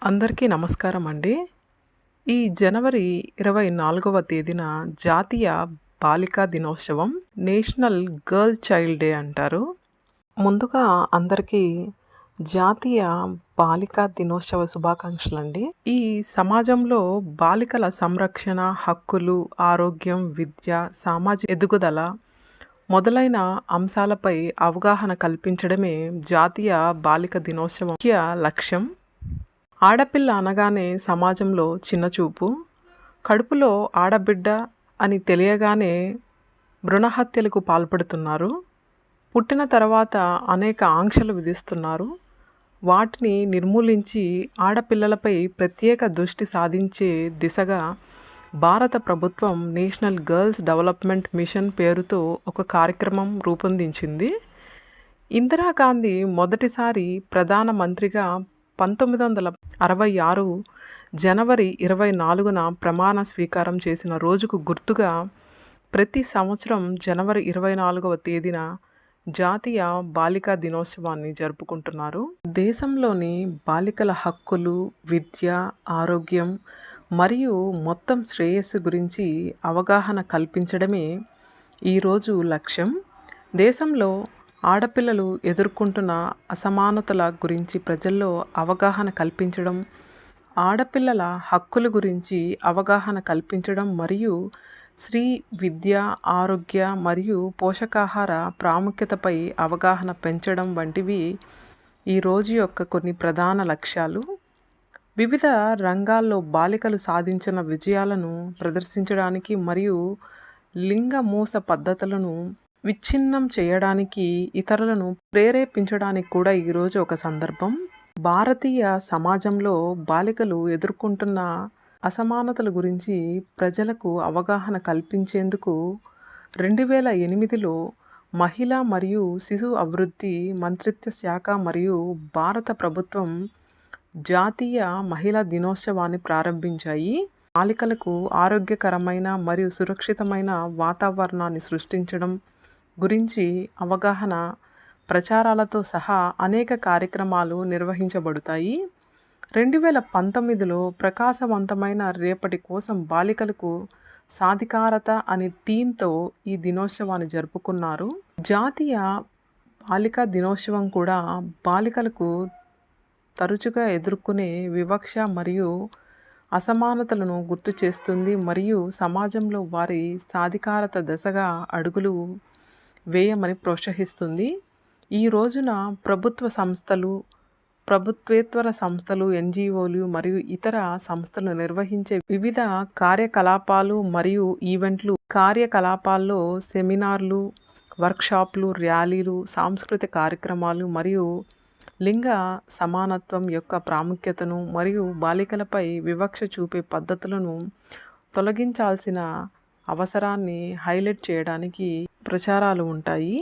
అందరికీ నమస్కారం అండి. ఈ జనవరి 24వ తేదీన జాతీయ బాలికా దినోత్సవం. నేషనల్ గర్ల్ చైల్డ్ డే అంటారు. ముందుగా అందరికీ జాతీయ బాలికా దినోత్సవ శుభాకాంక్షలండి. ఈ సమాజంలో బాలికల సంరక్షణ, హక్కులు, ఆరోగ్యం, విద్య, సామాజిక ఎదుగుదల మొదలైన అంశాలపై అవగాహన కల్పించడమే జాతీయ బాలిక దినోత్సవం ముఖ్య లక్ష్యం. ఆడపిల్ల అనగానే సమాజంలో చిన్నచూపు, కడుపులో ఆడబిడ్డ అని తెలియగానే భ్రూణహత్యలకు పాల్పడుతున్నారు. పుట్టిన తర్వాత అనేక ఆంక్షలు విధిస్తున్నారు. వాటిని నిర్మూలించి ఆడపిల్లలపై ప్రత్యేక దృష్టి సాధించే దిశగా భారత ప్రభుత్వం నేషనల్ గర్ల్స్ డెవలప్మెంట్ మిషన్ పేరుతో ఒక కార్యక్రమం రూపొందించింది. ఇందిరాగాంధీ మొదటిసారి ప్రధానమంత్రిగా 1966 జనవరి 24న ప్రమాణ స్వీకారం చేసిన రోజుకు గుర్తుగా ప్రతి సంవత్సరం జనవరి 24వ తేదీన జాతీయ బాలికా దినోత్సవాన్ని జరుపుకుంటున్నారు. దేశంలోని బాలికల హక్కులు, విద్య, ఆరోగ్యం మరియు మొత్తం శ్రేయస్సు గురించి అవగాహన కల్పించడమే ఈరోజు లక్ష్యం. దేశంలో ఆడపిల్లలు ఎదుర్కొంటున్న అసమానతల గురించి ప్రజల్లో అవగాహన కల్పించడం, ఆడపిల్లల హక్కుల గురించి అవగాహన కల్పించడం మరియు స్త్రీ విద్య, ఆరోగ్య మరియు పోషకాహార ప్రాముఖ్యతపై అవగాహన పెంచడం వంటివి ఈ రోజు యొక్క కొన్ని ప్రధాన లక్ష్యాలు. వివిధ రంగాల్లో బాలికలు సాధించిన విజయాలను ప్రదర్శించడానికి మరియు లింగ మూస పద్ధతులను విచ్ఛిన్నం చేయడానికి, ఇతరులను ప్రేరేపించడానికి కూడా ఈరోజు ఒక సందర్భం. భారతీయ సమాజంలో బాలికలు ఎదుర్కొంటున్న అసమానతల గురించి ప్రజలకు అవగాహన కల్పించేందుకు 2008లో మహిళా మరియు శిశు అభివృద్ధి మంత్రిత్వ శాఖ మరియు భారత ప్రభుత్వం జాతీయ మహిళా దినోత్సవాన్ని ప్రారంభించాయి. బాలికలకు ఆరోగ్యకరమైన మరియు సురక్షితమైన వాతావరణాన్ని సృష్టించడం గురించి అవగాహన ప్రచారాలతో సహా అనేక కార్యక్రమాలు నిర్వహించబడతాయి. 2019లో ప్రకాశవంతమైన రేపటి కోసం బాలికలకు సాధికారత అనే థీమ్తో ఈ దినోత్సవాన్ని జరుపుకున్నారు. జాతీయ బాలికా దినోత్సవం కూడా బాలికలకు తరచుగా ఎదుర్కొనే వివక్ష మరియు అసమానతలను గుర్తు చేస్తుంది మరియు సమాజంలో వారి సాధికారత దిశగా అడుగులు వేయమని ప్రోత్సహిస్తుంది. ఈ రోజున ప్రభుత్వ సంస్థలు, ప్రభుత్వేతర సంస్థలు, ఎన్జిఓలు మరియు ఇతర సంస్థలు నిర్వహించే వివిధ కార్యకలాపాలు మరియు ఈవెంట్లు, కార్యకలాపాల్లో సెమినార్లు, వర్క్షాప్లు, ర్యాలీలు, సాంస్కృతిక కార్యక్రమాలు మరియు లింగ సమానత్వం యొక్క ప్రాముఖ్యతను మరియు బాలికలపై వివక్ష చూపే పద్ధతులను తొలగించాల్సిన అవసరాన్ని హైలైట్ చేయడానికి ప్రచారాలు ఉంటాయి.